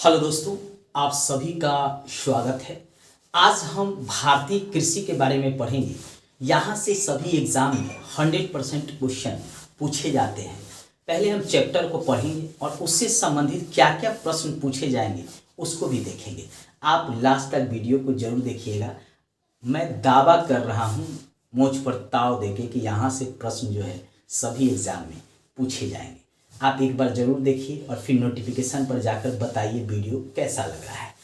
Hello दोस्तों, आप सभी का स्वागत है। आज हम भारतीय कृषि के बारे में पढ़ेंगे। यहाँ से सभी एग्जाम में 100% क्वेश्चन पूछे जाते हैं। पहले हम चैप्टर को पढ़ेंगे और उससे संबंधित क्या क्या प्रश्न पूछे जाएंगे उसको भी देखेंगे। आप लास्ट तक वीडियो को जरूर देखिएगा। मैं दावा कर रहा हूँ मुझ पर ताव देके कि यहाँ से प्रश्न जो है सभी एग्जाम में पूछे जाएंगे। आप एक बार जरूर देखिए और फिर नोटिफिकेशन पर जाकर बताइए वीडियो कैसा लग रहा है।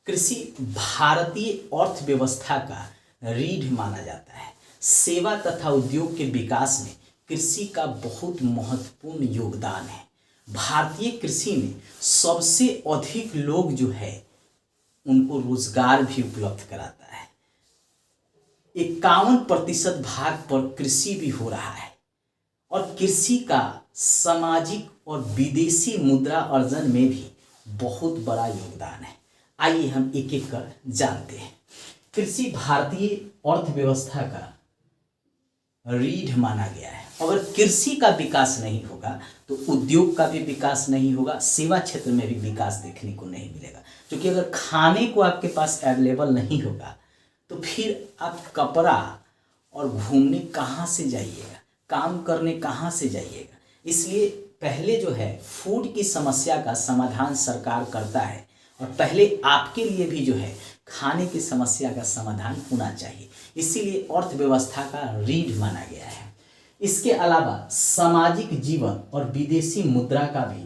कृषि भारतीय अर्थव्यवस्था का रीढ़ माना जाता है। सेवा तथा उद्योग के विकास में कृषि का बहुत महत्वपूर्ण योगदान है। भारतीय कृषि में सबसे अधिक लोग जो है उनको रोजगार भी उपलब्ध कराता है। 51% भाग पर कृषि भी हो रहा है और कृषि का सामाजिक और विदेशी मुद्रा अर्जन में भी बहुत बड़ा योगदान है। आइए हम एक एक कर जानते हैं। कृषि भारतीय अर्थव्यवस्था का रीढ़ माना गया है। अगर कृषि का विकास नहीं होगा तो उद्योग का भी विकास नहीं होगा, सेवा क्षेत्र में भी विकास देखने को नहीं मिलेगा। क्योंकि अगर खाने को आपके पास अवेलेबल नहीं होगा तो फिर आप कपड़ा और घूमने कहाँ से जाइएगा, काम करने कहाँ से जाइएगा। इसलिए पहले जो है फूड की समस्या का समाधान सरकार करता है और पहले आपके लिए भी जो है खाने की समस्या का समाधान होना चाहिए। इसीलिए अर्थव्यवस्था का रीढ़ माना गया है। इसके अलावा सामाजिक जीवन और विदेशी मुद्रा का भी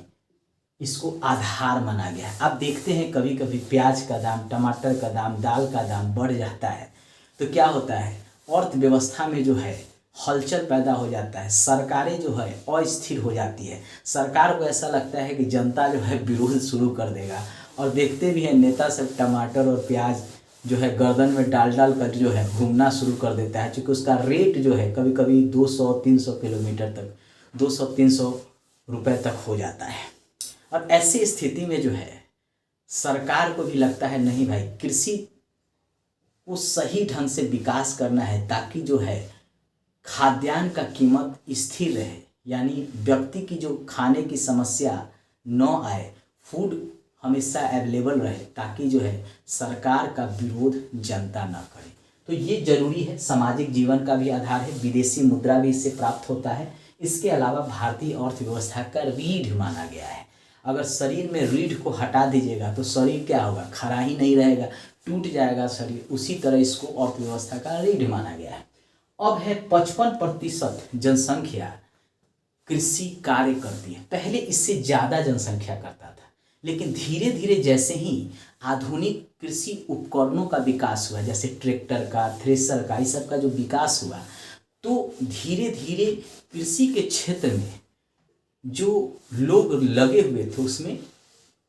इसको आधार माना गया है। आप देखते हैं कभी कभी प्याज का दाम, टमाटर का दाम, दाल का दाम बढ़ जाता है तो क्या होता है, अर्थव्यवस्था में जो है हलचल पैदा हो जाता है। सरकारें जो है अस्थिर हो जाती है। सरकार को ऐसा लगता है कि जनता जो है विरोध शुरू कर देगा। और देखते भी हैं नेता सब टमाटर और प्याज जो है गर्दन में डाल डाल कर जो है घूमना शुरू कर देता है, क्योंकि उसका रेट जो है कभी कभी 200-300 किलोमीटर तक 200-300 रुपये तक हो जाता है। और ऐसी स्थिति में जो है सरकार को भी लगता है नहीं भाई, कृषि को सही ढंग से विकास करना है ताकि जो है खाद्यान्न का कीमत स्थिर रहे, यानी व्यक्ति की जो खाने की समस्या न आए, फूड हमेशा अवेलेबल रहे, ताकि जो है सरकार का विरोध जनता न करे। तो ये जरूरी है। सामाजिक जीवन का भी आधार है, विदेशी मुद्रा भी इससे प्राप्त होता है। इसके अलावा भारतीय अर्थव्यवस्था का रीढ़ माना गया है। अगर शरीर में रीढ़ को हटा दीजिएगा तो शरीर क्या होगा, खड़ा ही नहीं रहेगा, टूट जाएगा शरीर। उसी तरह इसको अर्थव्यवस्था का रीढ़ माना गया है। अब है 55% जनसंख्या कृषि कार्य करती है। पहले इससे ज़्यादा जनसंख्या करता था, लेकिन धीरे धीरे जैसे ही आधुनिक कृषि उपकरणों का विकास हुआ, जैसे ट्रैक्टर का, थ्रेसर का, इस सब का जो विकास हुआ, तो धीरे धीरे कृषि के क्षेत्र में जो लोग लगे हुए थे उसमें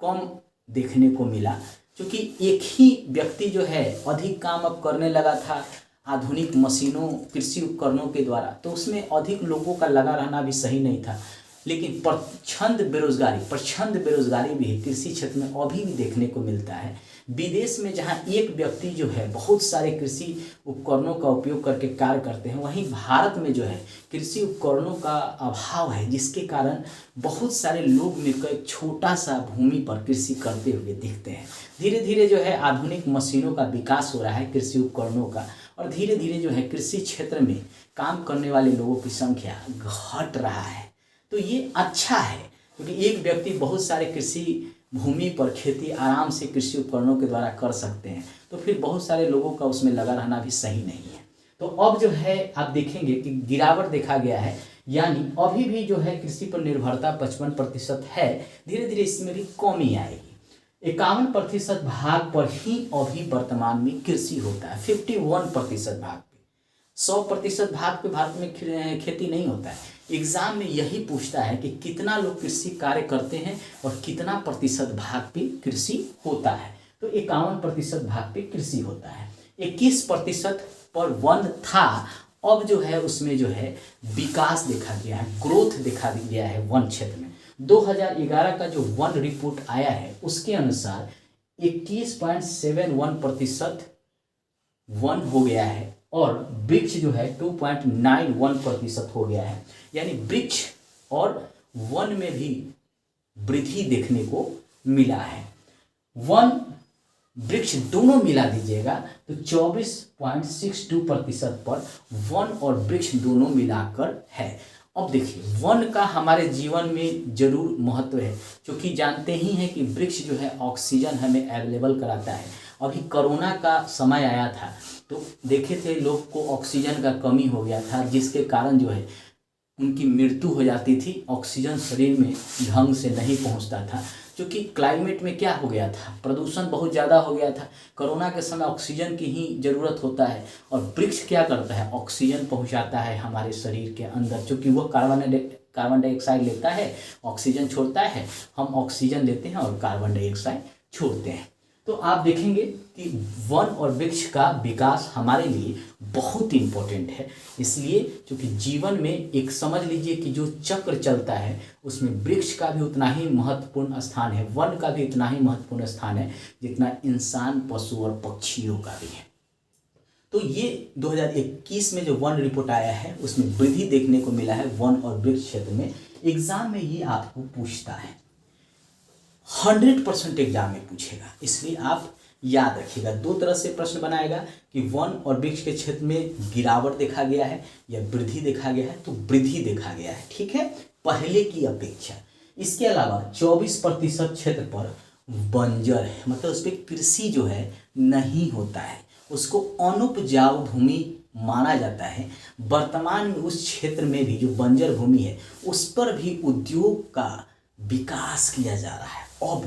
कम देखने को मिला, क्योंकि एक ही व्यक्ति जो है अधिक काम अब करने लगा था आधुनिक मशीनों, कृषि उपकरणों के द्वारा। तो उसमें अधिक लोगों का लगा रहना भी सही नहीं था। लेकिन प्रचंड बेरोजगारी भी कृषि क्षेत्र में अभी भी देखने को मिलता है। विदेश में जहां एक व्यक्ति जो है बहुत सारे कृषि उपकरणों का उपयोग करके कार्य करते हैं, वहीं भारत में जो है कृषि उपकरणों का अभाव है, जिसके कारण बहुत सारे लोग मिलकर एक छोटा सा भूमि पर कृषि करते हुए दिखते हैं। धीरे धीरे जो है आधुनिक मशीनों का विकास हो रहा है, कृषि उपकरणों का, और धीरे धीरे जो है कृषि क्षेत्र में काम करने वाले लोगों की संख्या घट रहा है। तो ये अच्छा है, क्योंकि एक व्यक्ति बहुत सारे कृषि भूमि पर खेती आराम से कृषि उपकरणों के द्वारा कर सकते हैं, तो फिर बहुत सारे लोगों का उसमें लगा रहना भी सही नहीं है। तो अब जो है आप देखेंगे कि गिरावट देखा गया है, यानी अभी भी जो है कृषि पर निर्भरता 55% है। धीरे धीरे इसमें भी कमी आएगी। 51% भाग पर ही अभी वर्तमान में कृषि होता है। 51% भाग पे, 100% भाग पे भारत में खेती नहीं होता है। एग्जाम में यही पूछता है कि कितना लोग कृषि कार्य करते हैं और कितना प्रतिशत भाग पे कृषि होता है। तो 51% भाग पे कृषि होता है। 21% पर वन था, अब जो है उसमें जो है विकास देखा गया है, ग्रोथ देखा गया है वन क्षेत्र में। 2011 का जो वन रिपोर्ट आया है उसके अनुसार 21.71% वन हो गया है और वृक्ष जो है 2.91% हो गया है। यानी वृक्ष और वन में भी वृद्धि देखने को मिला है। वन वृक्ष दोनों मिला दीजिएगा तो 24.62% पर वन और वृक्ष दोनों मिलाकर है। अब देखिए वन का हमारे जीवन में जरूर महत्व है, क्योंकि जानते ही हैं कि वृक्ष जो है ऑक्सीजन हमें अवेलेबल कराता है। अभी कोरोना का समय आया था तो देखे थे लोग को ऑक्सीजन का कमी हो गया था, जिसके कारण जो है उनकी मृत्यु हो जाती थी। ऑक्सीजन शरीर में ढंग से नहीं पहुंचता था, क्योंकि क्लाइमेट में क्या हो गया था, प्रदूषण बहुत ज़्यादा हो गया था। कोरोना के समय ऑक्सीजन की ही ज़रूरत होता है और वृक्ष क्या करता है, ऑक्सीजन पहुंचाता है हमारे शरीर के अंदर, क्योंकि वह कार्बन डाइऑक्साइड लेता है, ऑक्सीजन छोड़ता है, हम ऑक्सीजन लेते हैं और कार्बन डाइऑक्साइड छोड़ते हैं। तो आप देखेंगे कि वन और वृक्ष का विकास हमारे लिए बहुत इम्पोर्टेंट है, इसलिए क्योंकि जीवन में एक समझ लीजिए कि जो चक्र चलता है उसमें वृक्ष का भी उतना ही महत्वपूर्ण स्थान है, वन का भी उतना ही महत्वपूर्ण स्थान है जितना इंसान, पशु और पक्षियों का भी है। तो ये 2021 में जो वन रिपोर्ट आया है उसमें वृद्धि देखने को मिला है वन और वृक्ष क्षेत्र में। एग्जाम में ये आपको पूछता है, 100% एग्जाम में पूछेगा, इसलिए आप याद रखिएगा। दो तरह से प्रश्न बनाएगा कि वन और वृक्ष के क्षेत्र में गिरावट देखा गया है या वृद्धि देखा गया है, तो वृद्धि देखा गया है, ठीक है, पहले की अपेक्षा। इसके अलावा 24% क्षेत्र पर बंजर है, मतलब उस पर कृषि जो है नहीं होता है, उसको अनुपजाऊ भूमि माना जाता है। वर्तमान में उस क्षेत्र में भी जो बंजर भूमि है उस पर भी उद्योग का विकास किया जा रहा है। अब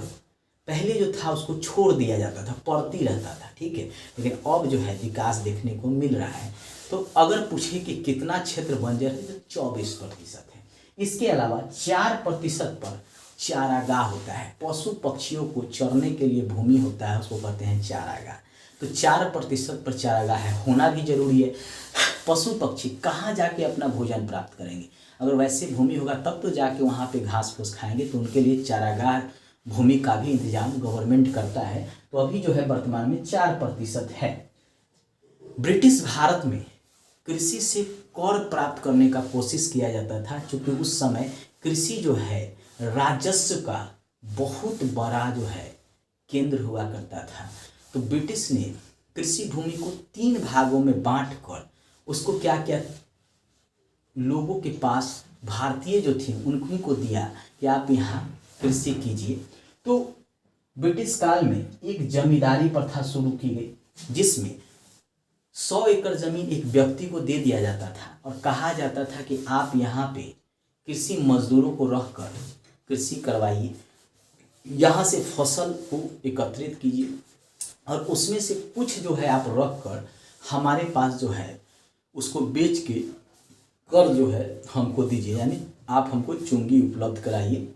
पहले जो था उसको छोड़ दिया जाता था, पड़ती रहता था, ठीक है, लेकिन अब जो है विकास देखने को मिल रहा है। तो अगर पूछे कि कितना क्षेत्र बंजर है तो 24% है। इसके अलावा 4% पर चारागाह होता है, पशु पक्षियों को चरने के लिए भूमि होता है, उसको कहते हैं चारागाह। तो 4% पर चारागाह है, होना भी जरूरी है। पशु पक्षी कहाँ जाके अपना भोजन प्राप्त करेंगे, अगर वैसे भूमि होगा तब तो जाके वहाँ पे घास फूस खाएंगे, तो उनके लिए चारागाह भूमि का भी इंतजाम गवर्नमेंट करता है। तो अभी जो है वर्तमान में 4% है। ब्रिटिश भारत में कृषि से कर प्राप्त करने का कोशिश किया जाता था, क्योंकि उस समय कृषि जो है राजस्व का बहुत बड़ा जो है केंद्र हुआ करता था। तो ब्रिटिश ने कृषि भूमि को 3 भागों में बांटकर उसको क्या किया, लोगों के पास भारतीय जो थे उनको दिया कि आप यहाँ कृषि कीजिए। तो ब्रिटिश काल में एक जमींदारी प्रथा शुरू की गई, जिसमें 100 एकड़ जमीन एक व्यक्ति को दे दिया जाता था और कहा जाता था कि आप यहाँ पे कृषि मजदूरों को रखकर कृषि करवाइए, यहाँ से फसल को एकत्रित कीजिए और उसमें से कुछ जो है आप रख कर हमारे पास जो है उसको बेच के कर जो है हमको दीजिए, यानी आप हमको चुंगी उपलब्ध कराइए।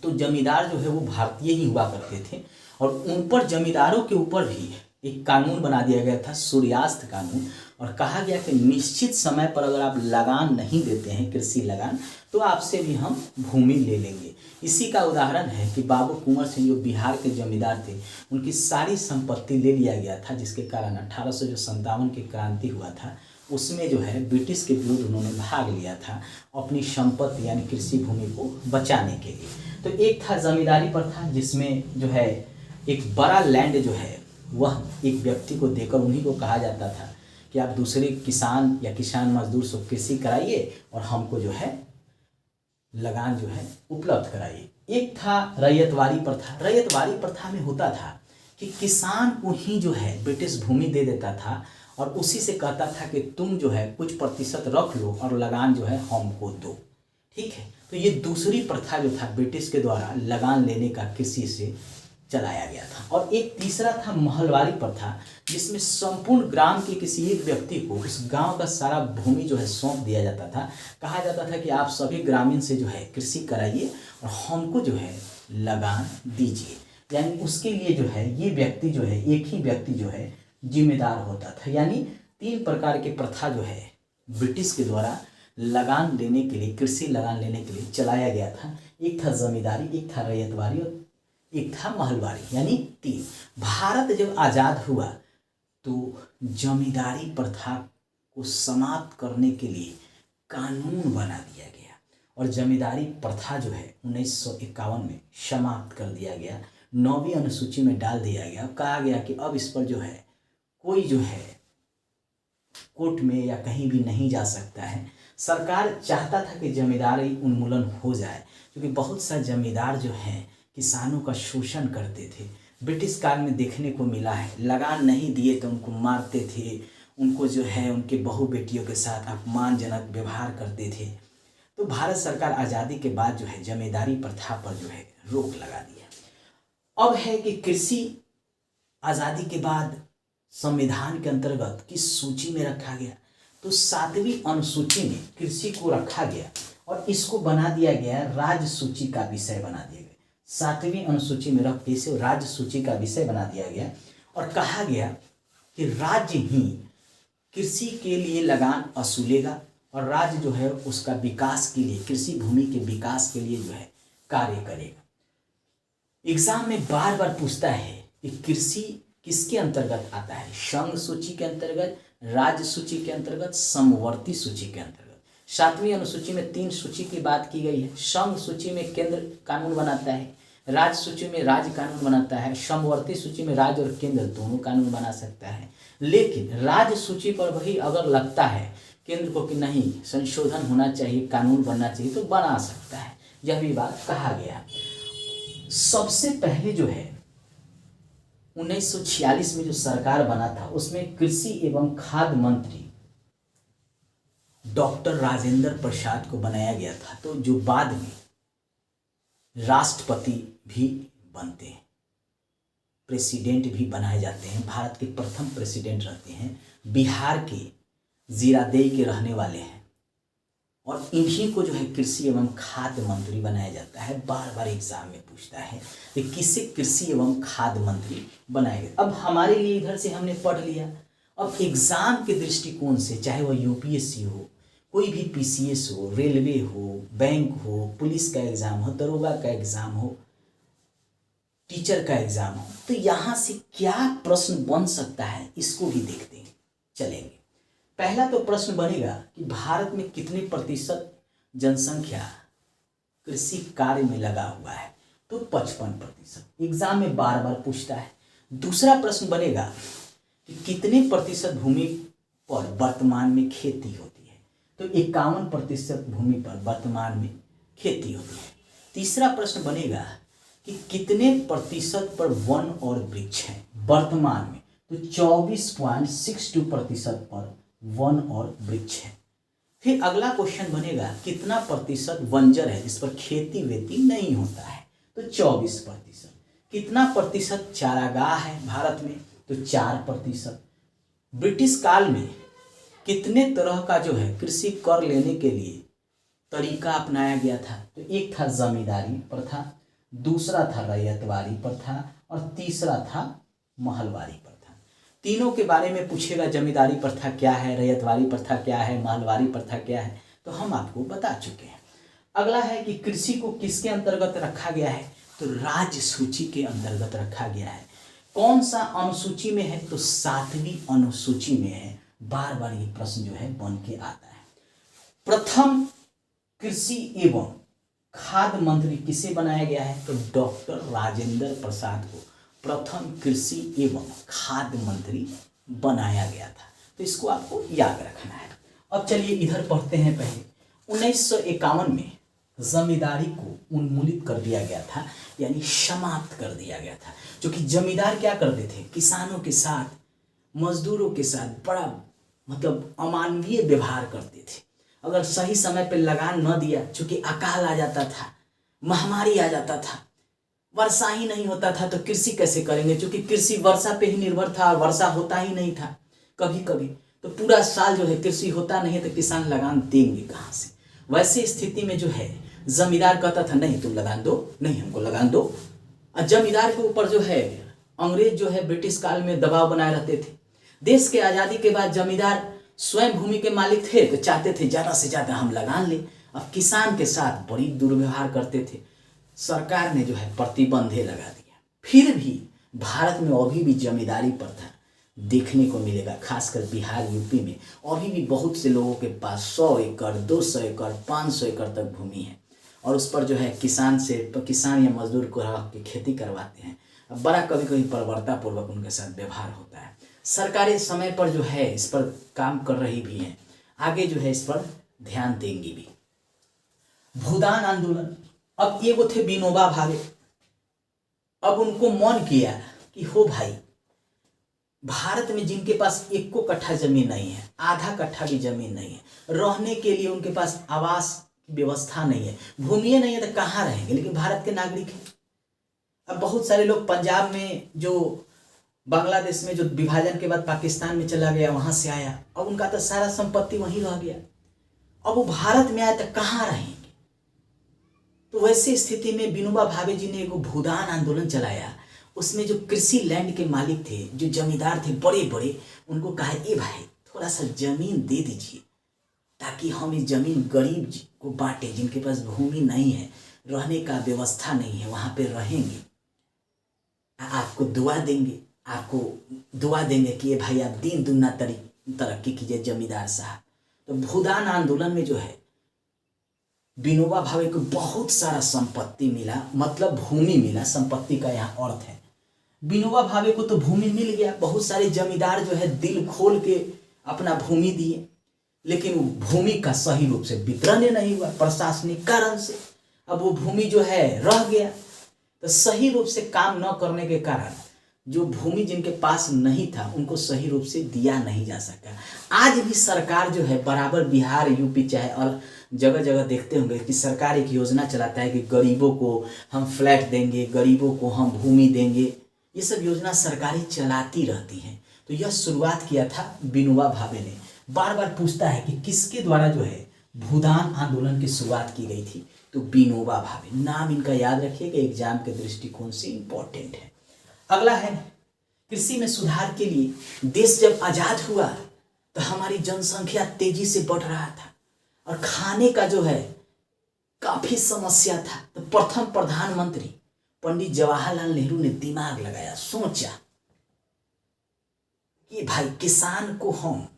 तो जमींदार जो है वो भारतीय ही हुआ करते थे और उन पर जमींदारों के ऊपर भी एक कानून बना दिया गया था, सूर्यास्त कानून, और कहा गया कि निश्चित समय पर अगर आप लगान नहीं देते हैं, कृषि लगान, तो आपसे भी हम भूमि ले लेंगे। इसी का उदाहरण है कि बाबू कुंवर सिंह जो बिहार के जमींदार थे, उनकी सारी संपत्ति ले लिया गया था, जिसके कारण 1857 की क्रांति हुआ था, उसमें जो है ब्रिटिश के विरुद्ध उन्होंने भाग लिया था अपनी संपत्ति यानी कृषि भूमि को बचाने के लिए। तो एक था जमींदारी प्रथा, जिसमें जो है एक बड़ा लैंड जो है वह एक व्यक्ति को देकर उन्हीं को कहा जाता था कि आप दूसरे किसान या किसान मजदूर से कृषि कराइए और हमको जो है लगान जो है उपलब्ध कराइए। एक था रैयतवाड़ी प्रथा। रैयतवाड़ी प्रथा में होता था कि किसान को ही जो है ब्रिटिश भूमि दे देता था और उसी से कहता था कि तुम जो है कुछ प्रतिशत रख लो और लगान जो है हमको दो, ठीक है। तो ये दूसरी प्रथा जो था ब्रिटिश के द्वारा लगान लेने का कृषि से चलाया गया था। और एक तीसरा था महलवारी प्रथा, जिसमें संपूर्ण ग्राम के किसी एक व्यक्ति को उस गांव का सारा भूमि जो है सौंप दिया जाता था। कहा जाता था कि आप सभी ग्रामीण से जो है कृषि कराइए और हमको जो है लगान दीजिए, यानी उसके लिए जो है ये व्यक्ति जो है एक ही व्यक्ति जो है जिम्मेदार होता था। यानी 3 प्रकार के प्रथा जो है ब्रिटिश के द्वारा लगान लेने के लिए, कृषि लगान लेने के लिए चलाया गया था। एक था जमींदारी, एक था रैयतवाड़ी और एक था महलवाड़ी, यानी 3। भारत जब आज़ाद हुआ तो जमींदारी प्रथा को समाप्त करने के लिए कानून बना दिया गया और जमींदारी प्रथा जो है 1951 में समाप्त कर दिया गया। 9वीं अनुसूची में डाल दिया गया। कहा गया कि अब इस पर जो है कोई जो है कोर्ट में या कहीं भी नहीं जा सकता है। सरकार चाहता था कि जमींदारी उन्मूलन हो जाए, क्योंकि बहुत सा जमींदार जो हैं किसानों का शोषण करते थे। ब्रिटिश काल में देखने को मिला है, लगान नहीं दिए तो उनको मारते थे, उनको जो है उनके बहू बेटियों के साथ अपमानजनक व्यवहार करते थे। तो भारत सरकार आज़ादी के बाद जो है जमींदारी प्रथा पर जो है रोक लगा दिया। अब है कि कृषि आज़ादी के बाद संविधान के अंतर्गत किस सूची में रखा गया, तो 7वीं अनुसूची में कृषि को रखा गया और इसको बना दिया गया राज्य सूची का विषय बना दिया गया। 7वीं अनुसूची में रख के इसे राज्य सूची का विषय बना दिया गया और कहा गया कि राज्य ही कृषि के लिए लगान वसूलेगा और राज्य जो है उसका विकास के लिए, कृषि भूमि के विकास के लिए जो है कार्य करेगा। एग्जाम में बार बार पूछता है कि कृषि किसके अंतर्गत आता है, संघ सूची के अंतर्गत, राज्य सूची के अंतर्गत, समवर्ती सूची के अंतर्गत। 7वीं अनुसूची में 3 सूची की बात की गई है। संघ सूची में केंद्र कानून बनाता है, राज्य सूची में राज्य कानून बनाता है, समवर्ती सूची में राज्य और केंद्र दोनों कानून बना सकता है। लेकिन राज्य सूची पर वही अगर लगता है केंद्र को कि नहीं संशोधन होना चाहिए, कानून बनना चाहिए, तो बना सकता है। यह भी बात कहा गया। सबसे पहले जो है 1946 में जो सरकार बना था उसमें कृषि एवं खाद्य मंत्री डॉक्टर राजेंद्र प्रसाद को बनाया गया था, तो जो बाद में राष्ट्रपति भी बनते हैं, प्रेसिडेंट भी बनाए जाते हैं। भारत के प्रथम प्रेसिडेंट रहते हैं, बिहार के जीरादेई के रहने वाले हैं और इन्हीं को जो है कृषि एवं खाद्य मंत्री बनाया जाता है। बार बार एग्जाम में पूछता है कि किसे कृषि एवं खाद्य मंत्री बनाया गया। अब हमारे लिए इधर से हमने पढ़ लिया, अब एग्जाम के दृष्टिकोण से चाहे वह यूपीएससी हो, कोई भी पीसीएस हो, रेलवे हो, बैंक हो, पुलिस का एग्जाम हो, दरोगा का एग्जाम हो, टीचर का एग्जाम हो, तो यहाँ से क्या प्रश्न बन सकता है इसको भी देखते हैं चलेंगे। पहला तो प्रश्न बनेगा कि भारत में कितने प्रतिशत जनसंख्या कृषि कार्य में लगा हुआ है, तो 55%। एग्जाम में बार बार पूछता है। दूसरा प्रश्न बनेगा कि कितने प्रतिशत भूमि पर वर्तमान में खेती होती है, तो 51% भूमि पर वर्तमान में खेती होती है। तीसरा प्रश्न बनेगा कि कितने प्रतिशत पर वन और वृक्ष हैं वर्तमान में, तो 24.62% पर वन और वृक्ष है। फिर अगला क्वेश्चन बनेगा कितना प्रतिशत बंजर है जिस पर खेती वेती नहीं होता है, तो 24%। कितना प्रतिशत चारागाह है भारत में, तो 4%। ब्रिटिश काल में कितने तरह का जो है कृषि कर लेने के लिए तरीका अपनाया गया था, तो एक था जमींदारी प्रथा, दूसरा था रैयतवाड़ी प्रथा और तीसरा था महलवाड़ी प्रथा। तीनों के बारे में पूछेगा, जमींदारी प्रथा क्या है, रैयतवाड़ी प्रथा क्या है, महलवाड़ी प्रथा क्या है, तो हम आपको बता चुके हैं। अगला है कि कृषि को किसके अंतर्गत रखा गया है, तो राज्य सूची के अंतर्गत रखा गया है। कौन सा अनुसूची में है, तो 7वीं अनुसूची में है। बार बार ये प्रश्न जो है बन के आता है। प्रथम कृषि एवं खाद्य मंत्री किसे बनाया गया है, तो डॉक्टर राजेंद्र प्रसाद को प्रथम कृषि एवं खाद्य मंत्री बनाया गया था। तो इसको आपको याद रखना है। अब चलिए इधर पढ़ते हैं। पहले 1951 में जमींदारी को उन्मूलित कर दिया गया था, यानी समाप्त कर दिया गया था। क्योंकि जमींदार क्या करते थे, किसानों के साथ, मजदूरों के साथ बड़ा अमानवीय व्यवहार करते थे। अगर सही समय पे लगान न दिया, चूंकि अकाल आ जाता था, महामारी आ जाता था, वर्षा ही नहीं होता था, तो कृषि कैसे करेंगे, क्योंकि कृषि वर्षा पे ही निर्भर था और वर्षा होता ही नहीं था कभी कभी, तो पूरा साल जो है कृषि होता नहीं है, तो किसान लगान देंगे कहाँ से। वैसे स्थिति में जो है जमींदार कहता था नहीं तुम लगान दो, नहीं हमको लगान दो। और जमींदार के ऊपर जो है अंग्रेज जो है ब्रिटिश काल में दबाव बनाए रहते थे। देश के आज़ादी के बाद जमींदार स्वयं भूमि के मालिक थे, तो चाहते थे ज़्यादा से ज़्यादा हम लगान लें। अब किसान के साथ बड़ी दुर्व्यवहार करते थे। सरकार ने जो है प्रतिबंधे लगा दिया। फिर भी भारत में अभी भी जमींदारी प्रथा देखने को मिलेगा, खासकर बिहार यूपी में अभी भी बहुत से लोगों के पास 100 एकड़ 200 एकड़ 500 एकड़ तक भूमि है। और उस पर जो है किसान या मजदूर को रख के खेती करवाते हैं। अब बड़ा कभी कभी बर्बरतापूर्वक उनके साथ व्यवहार होता है। सरकारें समय पर जो है इस पर काम कर रही भी हैं, आगे जो है इस पर ध्यान देंगी भी। भूदान आंदोलन, अब ये वो थे विनोबा भावे। अब उनको मन किया कि हो भाई, भारत में जिनके पास 1 कट्ठा जमीन नहीं है, आधा कट्ठा भी जमीन नहीं है, रहने के लिए उनके पास आवास की व्यवस्था नहीं है, भूमि नहीं है, तो कहाँ रहेंगे? लेकिन भारत के नागरिक हैं। अब बहुत सारे लोग पंजाब में, जो बांग्लादेश में जो विभाजन के बाद पाकिस्तान में चला गया, वहां से आया, अब उनका तो सारा संपत्ति वहीं रह गया। अब वो भारत में आए तो कहाँ रहेंगे? तो वैसी स्थिति में विनोबा भावे जी ने एक भूदान आंदोलन चलाया। उसमें जो कृषि लैंड के मालिक थे, जो जमींदार थे बड़े बड़े, उनको कहा, ए भाई थोड़ा सा जमीन दे दीजिए ताकि हम इस जमीन गरीब को बांटे, जिनके पास भूमि नहीं है, रहने का व्यवस्था नहीं है, वहां पे रहेंगे, आपको दुआ देंगे कि ये भाई आप दिन दुगना तरक्की कीजिए जमींदार साहब। तो भूदान आंदोलन में जो है विनोबा भावे को बहुत सारा संपत्ति मिला, मतलब भूमि मिला, संपत्ति का यहाँ अर्थ है। विनोबा भावे को तो भूमि मिल गया, बहुत सारे जमींदार जो है दिल खोल के अपना भूमि दिए, लेकिन वो भूमि का सही रूप से वितरण नहीं हुआ प्रशासनिक कारण से। अब वो भूमि जो है रह गया, तो सही रूप से काम न करने के कारण जो भूमि जिनके पास नहीं था उनको सही रूप से दिया नहीं जा सका। आज भी सरकार जो है बराबर बिहार, यूपी चाहे और जगह जगह देखते होंगे कि सरकार एक योजना चलाता है कि गरीबों को हम फ्लैट देंगे, गरीबों को हम भूमि देंगे, ये सब योजना सरकारें चलाती रहती हैं। तो यह शुरुआत किया था विनोबा भावे ने। बार बार पूछता है कि किसके द्वारा जो है भूदान आंदोलन की शुरुआत की गई थी, तो विनोबा भावे। नाम इनका याद रखिएगा, एग्जाम के दृष्टिकोण से इंपॉर्टेंट है। अगला है कृषि में सुधार के लिए। देश जब आजाद हुआ तो हमारी जनसंख्या तेजी से बढ़ रहा था और खाने का जो है काफी समस्या था। तो प्रथम प्रधानमंत्री पंडित जवाहरलाल नेहरू ने दिमाग लगाया, सोचा कि भाई किसान को हम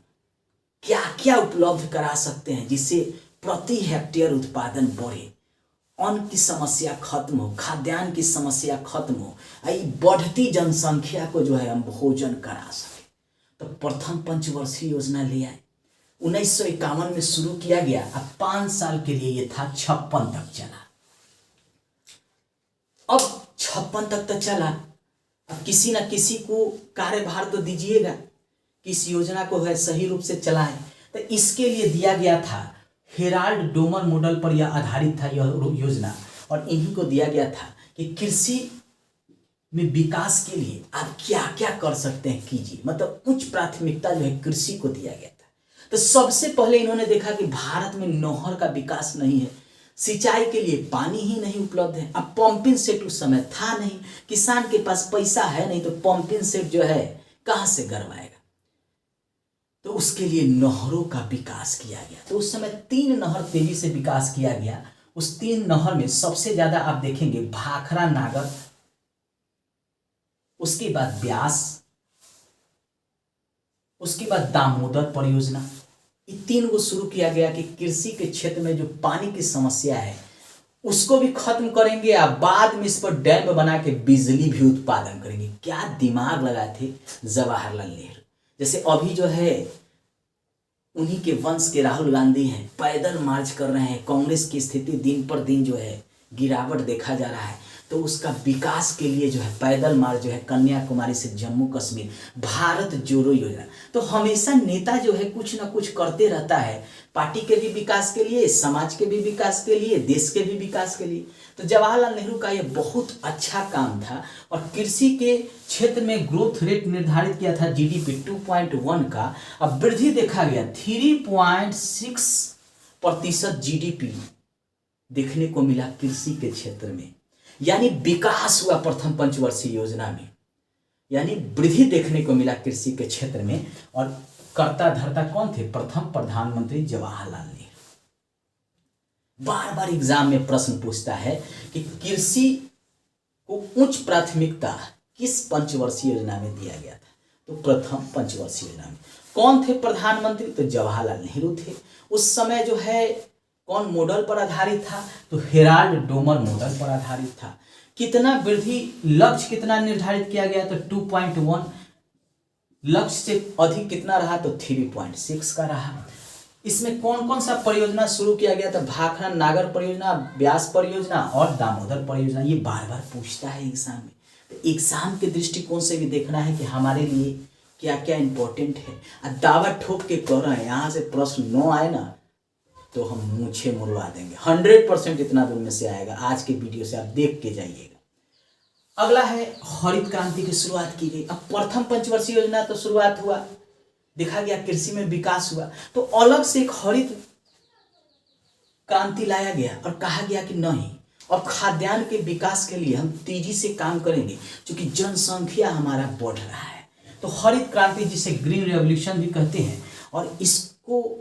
क्या क्या उपलब्ध करा सकते हैं जिससे प्रति हेक्टेयर उत्पादन बढ़े, अन्न की समस्या खत्म हो, खाद्यान्न की समस्या खत्म हो, बढ़ती जनसंख्या को जो है हम भोजन करा सके। तो प्रथम पंचवर्षीय योजना ले आए, 1951 में शुरू किया गया। अब 5 साल के लिए ये था, 56 तक चला। अब 56 तक तो चला, अब किसी न किसी को कार्यभार तो दीजिएगा कि इस योजना को है सही रूप से चलाएं। तो इसके लिए दिया गया था, हेराल्ड डोमर मॉडल पर यह आधारित था यह योजना, और इन्हीं को दिया गया था कि कृषि में विकास के लिए आप क्या क्या कर सकते हैं कीजिए। मतलब उच्च प्राथमिकता जो है कृषि को दिया गया था। तो सबसे पहले इन्होंने देखा कि भारत में नहर का विकास नहीं है, सिंचाई के लिए पानी ही नहीं उपलब्ध है। अब पंपिंग सेट उस समय था नहीं, किसान के पास पैसा है नहीं, तो पंपिंग सेट जो है कहाँ से गरवाएगा। तो उसके लिए नहरों का विकास किया गया। तो उस समय 3 नहर तेजी से विकास किया गया। उस 3 नहर में सबसे ज्यादा आप देखेंगे भाखरा नागर, उसके बाद ब्यास, उसके बाद दामोदर परियोजना। ये 3 को शुरू किया गया कि कृषि के क्षेत्र में जो पानी की समस्या है उसको भी खत्म करेंगे, और बाद में इस पर डैम बना के बिजली भी उत्पादन करेंगे। क्या दिमाग लगाए थे जवाहरलाल नेहरू। जैसे अभी जो है उन्हीं के वंश के राहुल गांधी हैं, पैदल मार्च कर रहे हैं। कांग्रेस की स्थिति दिन पर दिन जो है गिरावट देखा जा रहा है, तो उसका विकास के लिए जो है पैदल मार्च जो है कन्याकुमारी से जम्मू कश्मीर, भारत जोड़ो योजना। तो हमेशा नेता जो है कुछ ना कुछ करते रहता है, पार्टी के भी विकास के लिए, समाज के भी विकास के लिए, देश के भी विकास के लिए। तो जवाहरलाल नेहरू का यह बहुत अच्छा काम था। और कृषि के क्षेत्र में ग्रोथ रेट निर्धारित किया था जीडीपी 2.1 का। अब वृद्धि देखा गया 3.6% जीडीपी देखने को मिला कृषि के क्षेत्र में, यानी विकास हुआ प्रथम पंचवर्षीय योजना में, यानी वृद्धि देखने को मिला कृषि के क्षेत्र में। और कर्ता धर्ता कौन थे? प्रथम प्रधानमंत्री जवाहरलाल नेहरू। बार बार एग्जाम में प्रश्न पूछता है कि कृषि को उच्च प्राथमिकता किस पंचवर्षीय योजना में दिया गया था? तो प्रथम पंचवर्षीय योजना में। कौन थे प्रधानमंत्री? तो जवाहरलाल नेहरू थे। उस समय जो है कौन मॉडल पर आधारित था? तो हेराल्ड डोमर मॉडल पर आधारित था। कितना वृद्धि लक्ष्य कितना निर्धारित किया गया? तो 2.1। लक्ष्य से अधिक कितना रहा? तो 3.6 का रहा। इसमें कौन कौन सा परियोजना शुरू किया गया था? भाखड़ा नागर परियोजना, ब्यास परियोजना और दामोदर परियोजना। ये बार बार पूछता है एग्जाम में, तो एग्जाम के दृष्टिकोण से भी देखना है कि हमारे लिए क्या क्या इंपॉर्टेंट है। दावा ठोक के कह रहे हैं यहाँ से प्रश्न 9 आए ना तो हम मूछे मुड़वा देंगे। 100% इतना दूर में से आएगा। आज के वीडियो से आप देख के जाइएगा। अगला है हरित क्रांति की शुरुआत की गई। अब प्रथम पंचवर्षीय योजना तो शुरुआत हुआ, देखा गया कृषि में विकास हुआ, तो अलग से एक हरित क्रांति लाया गया और कहा गया कि नहीं, और खाद्यान्न के विकास के लिए हम तेजी से काम करेंगे क्योंकि जनसंख्या हमारा बढ़ रहा है। तो हरित क्रांति जिसे ग्रीन रेवोल्यूशन भी कहते हैं, और इसको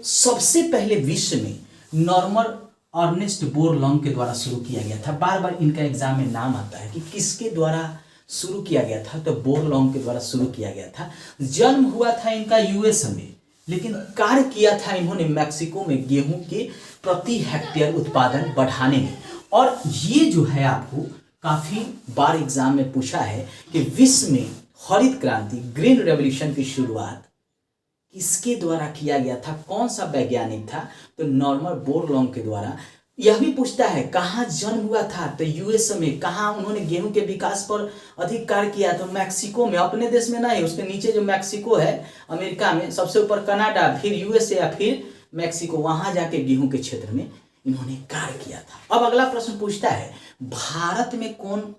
सबसे पहले विश्व में नॉर्मन अर्नेस्ट बोरलॉन्ग के द्वारा शुरू किया गया था। बार बार इनका एग्जाम में नाम आता है कि किसके द्वारा शुरू किया गया था, तो बोरलॉन्ग के द्वारा शुरू किया गया था। जन्म हुआ था इनका यूएस में, लेकिन कार्य किया था इन्होंने मैक्सिको में गेहूं के प्रति हेक्टेयर उत्पादन बढ़ाने में। और ये जो है आपको काफी बार एग्जाम में पूछा है कि विश्व में हरित क्रांति ग्रीन रेवोल्यूशन की शुरुआत किसके द्वारा किया गया था, कौन सा वैज्ञानिक था, तो नॉर्मन बोरलॉन्ग के द्वारा। यह भी पूछता है कहाँ जन्म हुआ था, तो यूएस में। कहाँ उन्होंने गेहूं के विकास पर अधिक कार्य किया, तो मैक्सिको में। अपने देश में नहीं, उसके नीचे जो मैक्सिको है अमेरिका में, सबसे ऊपर कनाडा, फिर यूएसए या फिर मैक्सिको, वहां जाके गेहूं के क्षेत्र में इन्होंने कार्य किया था। अब अगला प्रश्न पूछता है भारत में कौन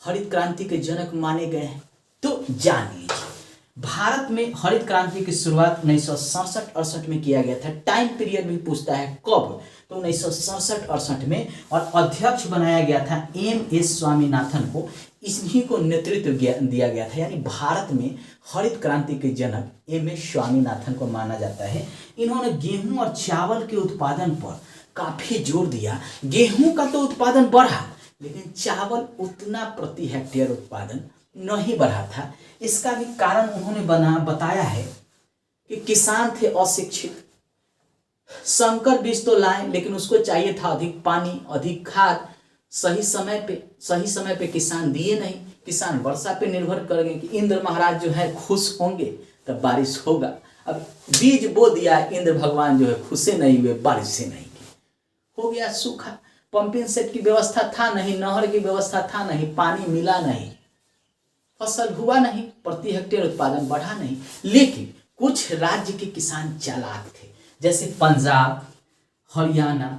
हरित क्रांति के जनक माने गए हैं, तो जान लीजिए। भारत में हरित क्रांति की शुरुआत 1967-68 में किया गया था। टाइम पीरियड भी पूछता है कब, तो 1967-68 में। और अध्यक्ष बनाया गया था एम.एस. स्वामीनाथन को, इन्हीं को नेतृत्व दिया गया था। यानी भारत में हरित क्रांति के जनक एम.एस. स्वामीनाथन को माना जाता है। इन्होंने गेहूं और चावल के उत्पादन पर काफी जोर दिया। गेहूं का तो उत्पादन बढ़ा, लेकिन चावल उतना प्रति हेक्टेयर उत्पादन नहीं बढ़ा था। इसका भी कारण उन्होंने बताया है कि किसान थे अशिक्षित। संकर बीज तो लाए, लेकिन उसको चाहिए था अधिक पानी, अधिक खाद। सही समय पे किसान दिए नहीं। किसान वर्षा पे निर्भर करेंगे कि इंद्र महाराज जो है खुश होंगे तब बारिश होगा। अब बीज बो दिया, इंद्र भगवान जो है खुशे नहीं हुए, बारिश से नहीं की, हो गया सूखा। पंपिंग सेट की व्यवस्था था नहीं, नहर की व्यवस्था था नहीं, पानी मिला नहीं, फसल हुआ नहीं, प्रति हेक्टेयर उत्पादन बढ़ा नहीं। लेकिन कुछ राज्य के किसान चालाक थे, जैसे पंजाब, हरियाणा,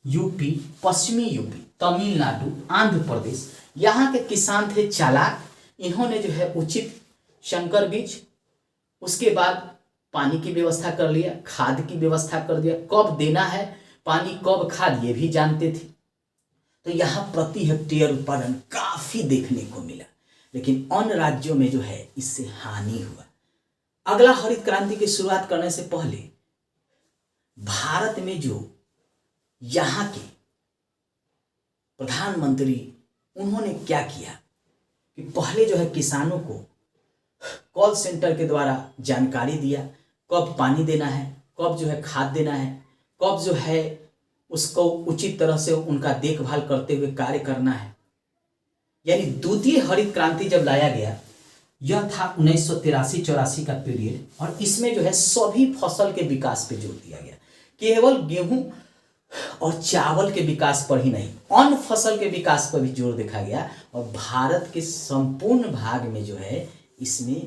यूपी, पश्चिमी यूपी, तमिलनाडु, आंध्र प्रदेश। यहाँ के किसान थे चालाक। इन्होंने जो है उचित संकर बीज, उसके बाद पानी की व्यवस्था कर लिया, खाद की व्यवस्था कर दिया। कब देना है पानी, कब खाद, ये भी जानते थे। तो यहाँ प्रति हेक्टेयर उत्पादन काफी देखने को मिला, लेकिन अन्य राज्यों में जो है इससे हानि हुआ। अगला हरित क्रांति की शुरुआत करने से पहले भारत में जो यहाँ के प्रधानमंत्री, उन्होंने क्या किया कि पहले जो है किसानों को कॉल सेंटर के द्वारा जानकारी दिया, कब पानी देना है, कब जो है खाद देना है, कब जो है उसको उचित तरह से उनका देखभाल करते हुए कार्य करना है। यानी द्वितीय हरित क्रांति जब लाया गया, यह था 1983-84 का पीरियड, और इसमें जो है सभी फसल के विकास पे जोर दिया गया। केवल गेहूं और चावल के विकास पर ही नहीं, अन्य फसल के विकास पर भी जोर देखा गया। और भारत के संपूर्ण भाग में जो है इसमें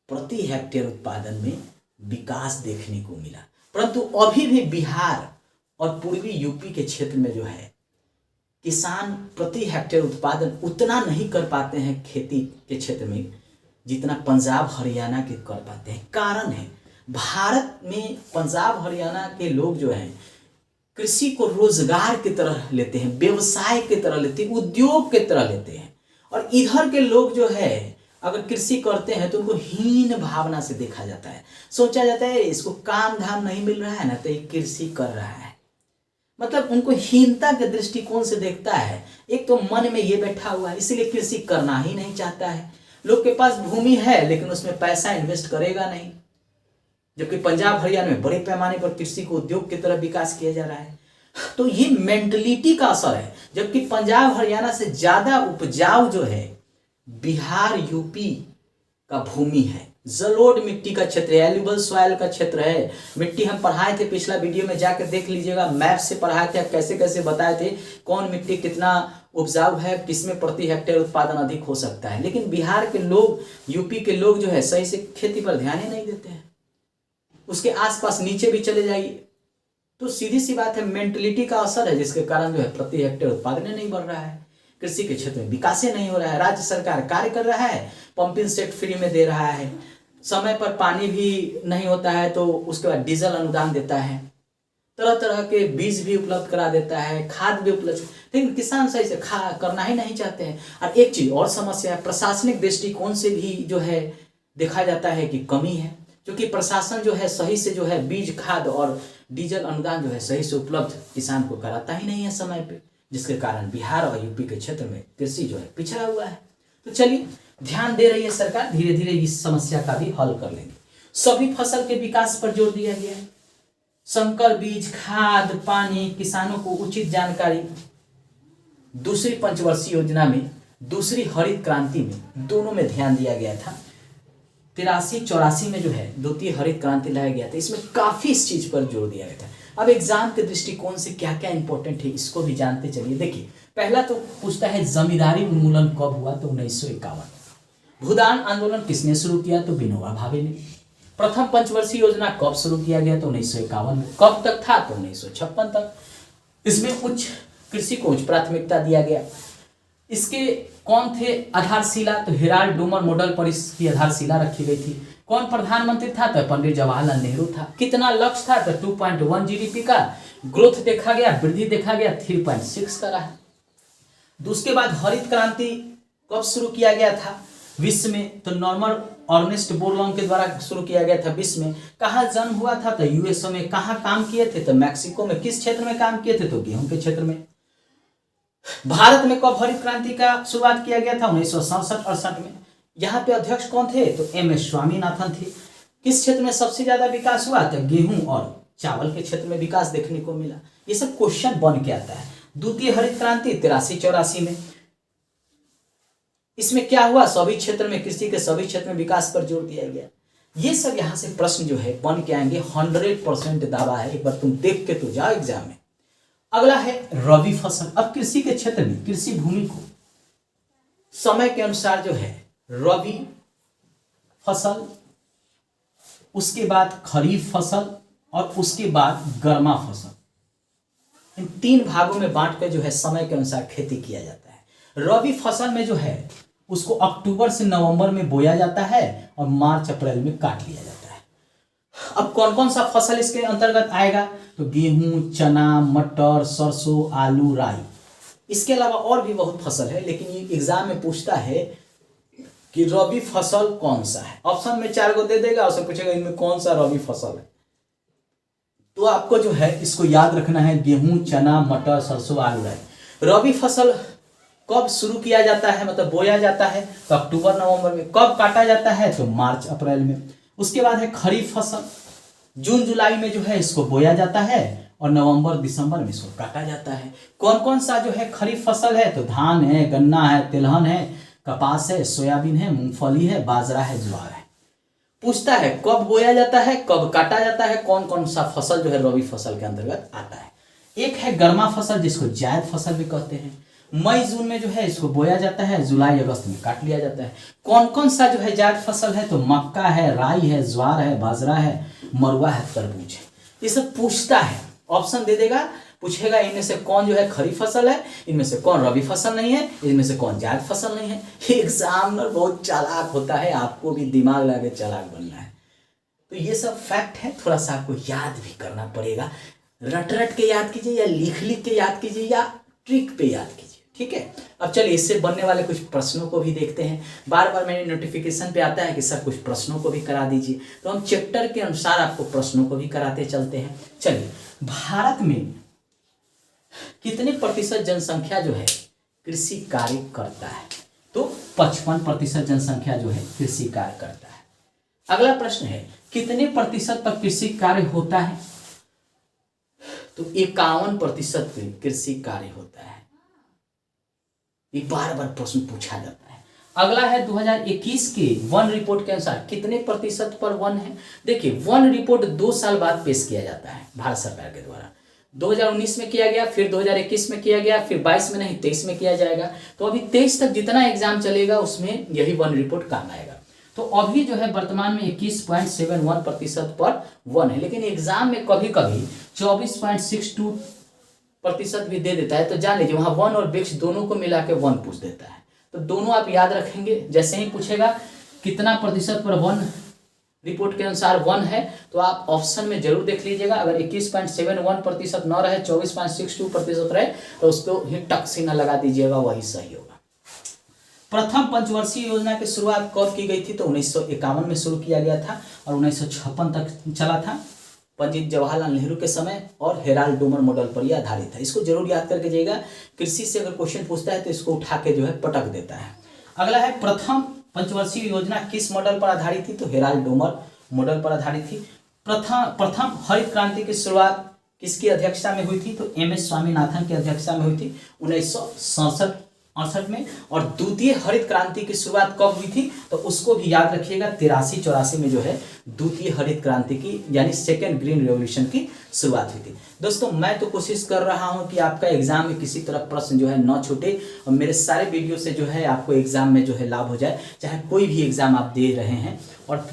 प्रति हेक्टेयर उत्पादन में विकास देखने को मिला। परंतु अभी भी बिहार और पूर्वी यूपी के क्षेत्र में जो है किसान प्रति हेक्टेयर उत्पादन उतना नहीं कर पाते हैं खेती के क्षेत्र में, जितना पंजाब हरियाणा के कर पाते हैं। कारण है, भारत में पंजाब हरियाणा के लोग जो हैं कृषि को रोजगार की तरह लेते हैं, व्यवसाय की तरह लेते हैं, उद्योग की तरह लेते हैं। और इधर के लोग जो है अगर कृषि करते हैं तो उनको हीन भावना से देखा जाता है। सोचा जाता है इसको काम धाम नहीं मिल रहा है ना, तो ये कृषि कर रहा है। मतलब उनको हीनता के दृष्टिकोण से देखता है। एक तो मन में ये बैठा हुआ है, इसीलिए कृषि करना ही नहीं चाहता है। लोग के पास भूमि है लेकिन उसमें पैसा इन्वेस्ट करेगा नहीं, जबकि पंजाब हरियाणा में बड़े पैमाने पर कृषि को उद्योग की तरह विकास किया जा रहा है। तो ये मेंटलिटी का असर है। जबकि पंजाब हरियाणा से ज्यादा उपजाऊ जो है बिहार यूपी का भूमि है। जलोढ़ मिट्टी का क्षेत्र है, एल्यूबल सॉइल का क्षेत्र है। मिट्टी हम पढ़ाए थे, पिछला वीडियो में जाकर देख लीजिएगा, मैप से पढ़ाए थे, कैसे कैसे बताए थे कौन मिट्टी कितना उपजाऊ है, किसमें प्रति हेक्टेयर उत्पादन अधिक हो सकता है। लेकिन बिहार के लोग, यूपी के लोग जो है सही से खेती पर ध्यान ही नहीं देते हैं। उसके आसपास नीचे भी चले जाइए तो सीधी सी बात है, मेंटलिटी का असर है, जिसके कारण जो है प्रति हेक्टेयर उत्पादन नहीं बढ़ रहा है, कृषि के क्षेत्र में विकास नहीं हो रहा है। राज्य सरकार कार्य कर रहा है, पंपिंग सेट फ्री में दे रहा है, समय पर पानी भी नहीं होता है तो उसके बाद डीजल अनुदान देता है, तरह तरह के बीज भी उपलब्ध करा देता है, खाद भी उपलब्ध, लेकिन किसान सही से करना ही नहीं चाहते हैं। और एक चीज और समस्या है, प्रशासनिक दृष्टिकोण से भी जो है देखा जाता है कि कमी है, क्योंकि प्रशासन जो है सही से जो है बीज, खाद और डीजल अनुदान जो है सही से उपलब्ध किसान को कराता ही नहीं है समय पे, जिसके कारण बिहार और यूपी के क्षेत्र में कृषि जो है पिछड़ा हुआ है। तो चलिए, ध्यान दे रही है सरकार, धीरे धीरे इस समस्या का भी हल कर लेंगे। सभी फसल के विकास पर जोर दिया गया है, संकर बीज, खाद, पानी, किसानों को उचित जानकारी। दूसरी पंचवर्षीय योजना में, दूसरी हरित क्रांति में, दोनों में ध्यान दिया गया था। 83-84 में जो है द्वितीय हरित क्रांति लाया गया था, इसमें काफी इस चीज पर जोर दिया गया था। अब एग्जाम के दृष्टिकोण से क्या क्या इंपॉर्टेंट है इसको भी जानते चलिए। देखिए, पहला तो पूछता है जमींदारी उन्मूलन कब हुआ, तो 1951। भूदान आंदोलन किसने शुरू किया, तो विनोबा भावे ने। प्रथम पंचवर्षीय योजना कब शुरू किया गया, तो 1951 में। कब तक था, तो 1956 तक। इसमें उच्च कृषि को उच्च प्राथमिकता दिया गया। इसके कौन थे आधारशिला, तो हेराल्ड डूमर मॉडल पर इसकी आधारशिला रखी गई थी। कौन प्रधानमंत्री था, तो पंडित जवाहरलाल नेहरू था। कितना लक्ष्य था, तो 2.1 जीडीपी का ग्रोथ देखा गया, वृद्धि देखा गया 3.6 का रहा। उसके बाद हरित क्रांति कब शुरू किया गया था विश्व में, तो नॉर्मन अर्नेस्ट बोरलॉन्ग के द्वारा शुरू किया गया था विश्व में। कहाँ जन्म हुआ था, तो यूएसए में। कहाँ काम किए थे, तो मैक्सिको में। किस क्षेत्र में काम किए थे, तो गेहूं के क्षेत्र में। भारत में कब हरित क्रांति का शुरुआत किया गया था, 1967-68 में। यहाँ पे अध्यक्ष कौन थे, तो MS स्वामीनाथन थे। किस क्षेत्र में सबसे ज्यादा विकास हुआ, तो गेहूं और चावल के क्षेत्र में विकास देखने को मिला। ये सब क्वेश्चन बन के आता है। द्वितीय हरित क्रांति 83-84 में, इसमें क्या हुआ, सभी क्षेत्र में, कृषि के सभी क्षेत्र में विकास पर जोर दिया गया। ये सब यहाँ से प्रश्न जो है बन के आएंगे, 100% दावा है। एक बार तुम देख के तो जाओ एग्जाम में। अगला है रबी फसल। अब कृषि के क्षेत्र में कृषि भूमि को समय के अनुसार जो है रबी फसल, उसके बाद खरीफ फसल और उसके बाद गर्मा फसल, इन 3 भागों में बांट कर जो है समय के अनुसार खेती किया जाता है। रबी फसल में जो है उसको अक्टूबर से नवंबर में बोया जाता है और मार्च अप्रैल में काट लिया जाता है। अब कौन कौन सा फसल इसके अंतर्गत आएगा, तो गेहूं, चना, मटर, सरसों, आलू, राई। इसके अलावा और भी बहुत फसल है, लेकिन ये एग्जाम में पूछता है कि रबी फसल कौन सा है। ऑप्शन में 4 को दे देगा, उससे पूछेगा इनमें कौन सा रबी फसल है। तो आपको जो है इसको याद रखना है, गेहूं, चना, मटर, सरसों, आलू, राई। रबी फसल कब शुरू किया जाता है, मतलब बोया जाता है, तो अक्टूबर नवंबर में। कब काटा जाता है, तो मार्च अप्रैल में। उसके बाद है खरीफ फसल, जून जुलाई में जो है इसको बोया जाता है और नवंबर दिसंबर में इसको काटा जाता है। कौन कौन सा जो है खरीफ फसल है, तो धान है, गन्ना है, तिलहन है, कपास है, सोयाबीन है, मूंगफली है, बाजरा है, ज्वार है। पूछता है कब बोया जाता है, कब काटा जाता है, कौन कौन सा फसल जो है रबी फसल के अंतर्गत आता है। एक है गर्मा फसल, जिसको जायद फसल भी कहते हैं। मई जून में जो है इसको बोया जाता है, जुलाई अगस्त में काट लिया जाता है। कौन कौन सा जो है जायद फसल है, तो मक्का है, राई है, ज्वार है, बाजरा है, मरुआ है, तरबूज है। ये सब पूछता है, ऑप्शन दे देगा, पूछेगा इनमें से कौन जो है खरीफ फसल है, इनमें से कौन रबी फसल नहीं है, इनमें से कौन जायद फसल नहीं है। एग्जामिनर बहुत चालाक होता है, आपको भी दिमाग लगा के चालाक बनना है। तो ये सब फैक्ट है, थोड़ा सा आपको याद भी करना पड़ेगा। रट रट के याद कीजिए, या लिख लिख के याद कीजिए, या ट्रिक पे याद कीजिए, ठीक है। अब चलिए इससे बनने वाले कुछ प्रश्नों को भी देखते हैं। बार बार मेरे नोटिफिकेशन पे आता है कि सर कुछ प्रश्नों को भी करा दीजिए, तो हम चैप्टर के अनुसार आपको प्रश्नों को भी कराते चलते हैं। चलिए, भारत में कितने प्रतिशत जनसंख्या जो है कृषि कार्य करता है, तो 55% जनसंख्या जो है कृषि कार्य करता है। अगला प्रश्न है कितने प्रतिशत तक कृषि कार्य होता है, तो 51% कृषि कार्य होता है। ये बार बार प्रश्न पूछा जाता है। अगला है 2021 के वन रिपोर्ट के अनुसार कितने प्रतिशत पर वन है। देखिए, वन रिपोर्ट 2 साल बाद पेश किया जाता है भारत सरकार के द्वारा। 2019 में किया गया, फिर 2021 में किया गया, फिर 22 में नहीं 23 में किया जाएगा। तो अभी 23 तक जितना एग्जाम चलेगा उसमें यही वन रिपोर्ट काम आएगा। तो अभी जो है वर्तमान में 21.71% पर वन है, लेकिन एग्जाम में कभी कभी 24.62% भी दे देता है। तो जान लीजिए वहाँ वन और वृक्ष दोनों को मिला के वन पूछ देता है। तो दोनों आप याद रखेंगे। जैसे ही पूछेगा कितना प्रतिशत पर वन रिपोर्ट के अनुसार वन है, तो आप ऑप्शन में जरूर देख लीजिएगा। अगर 21.71% न रहे, 24.62% रहे, तो उसको ही टक से न लगा दीजिएगा, वही सही होगा। प्रथम पंचवर्षीय योजना की शुरुआत कब की गई थी? तो 1951 में शुरू किया गया था और 1956 तक चला था। पंडित जवाहरलाल नेहरू के समय और हेराल्ड डोमर मॉडल पर यह आधारित है। इसको जरूर याद करके जाइएगा। कृषि से अगर क्वेश्चन पूछता है तो इसको उठा के जो है पटक देता है। अगला है प्रथम पंचवर्षीय योजना किस मॉडल पर आधारित थी? तो हेराल्ड डोमर मॉडल पर आधारित थी। प्रथम हरित क्रांति की शुरुआत किसकी अध्यक्षता में हुई थी? तो MS स्वामीनाथन की अध्यक्षता में हुई थी 1967-68 में। और द्वितीय हरित क्रांति की शुरुआत कब हुई थी? तो उसको भी याद रखिएगा, 83-84 में जो है द्वितीय हरित क्रांति की यानी सेकेंड ग्रीन रेवोल्यूशन की शुरुआत हुई थी। दोस्तों, मैं तो कोशिश कर रहा हूं कि आपका एग्जाम में किसी तरह प्रश्न जो है न छूटे और मेरे सारे वीडियो से जो है आपको एग्जाम में जो है लाभ हो जाए, चाहे कोई भी एग्जाम आप दे रहे हैं। और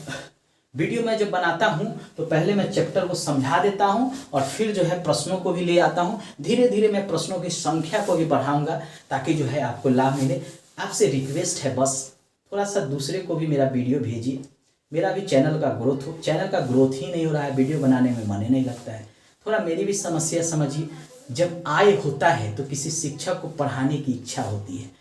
वीडियो में जब बनाता हूं तो पहले मैं चैप्टर को समझा देता हूं और फिर जो है प्रश्नों को भी ले आता हूं। धीरे धीरे मैं प्रश्नों की संख्या को भी बढ़ाऊंगा ताकि जो है आपको लाभ मिले। आपसे रिक्वेस्ट है, बस थोड़ा सा दूसरे को भी मेरा वीडियो भेजिए। मेरा भी चैनल का ग्रोथ हो। चैनल का ग्रोथ ही नहीं हो रहा है, वीडियो बनाने में मन ही नहीं लगता है। थोड़ा मेरी भी समस्या समझिए। जब आय होता है तो किसी शिक्षक को पढ़ाने की इच्छा होती है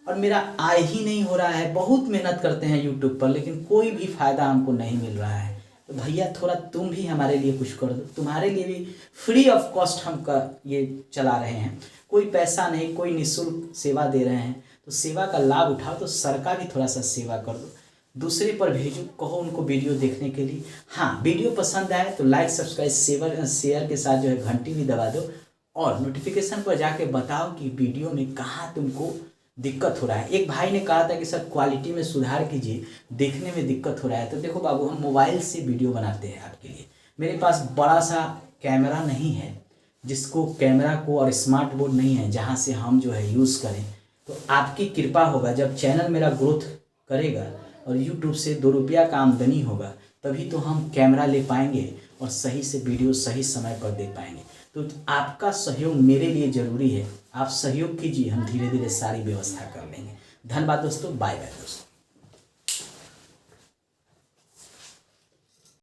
और मेरा आय ही नहीं हो रहा है। बहुत मेहनत करते हैं यूट्यूब पर, लेकिन कोई भी फायदा हमको नहीं मिल रहा है। तो भैया थोड़ा तुम भी हमारे लिए कुछ कर दो। तुम्हारे लिए भी फ्री ऑफ कॉस्ट हम ये चला रहे हैं, कोई पैसा नहीं, कोई निःशुल्क सेवा दे रहे हैं। तो सेवा का लाभ उठाओ। तो सर का भी थोड़ा सा सेवा कर दो, दूसरे पर भेजो, कहो उनको वीडियो देखने के लिए। हाँ, वीडियो पसंद आए तो लाइक सब्सक्राइब शेयर के साथ जो है घंटी भी दबा दो और नोटिफिकेशन पर जाके बताओ कि वीडियो में कहाँ तुमको दिक्कत हो रहा है। एक भाई ने कहा था कि सर क्वालिटी में सुधार कीजिए, देखने में दिक्कत हो रहा है। तो देखो बाबू, हम मोबाइल से वीडियो बनाते हैं आपके लिए। मेरे पास बड़ा सा कैमरा नहीं है, जिसको कैमरा को और स्मार्ट बोर्ड नहीं है जहाँ से हम जो है यूज़ करें। तो आपकी कृपा होगा, जब चैनल मेरा ग्रोथ करेगा और यूट्यूब से 2 रुपया का आमदनी होगा, तभी तो हम कैमरा ले पाएंगे और सही से वीडियो सही समय पर दे पाएंगे। तो आपका सहयोग मेरे लिए ज़रूरी है। आप सहयोग कीजिए, हम धीरे धीरे सारी व्यवस्था कर लेंगे। धन्यवाद दोस्तों, बाय बाय दोस्तों।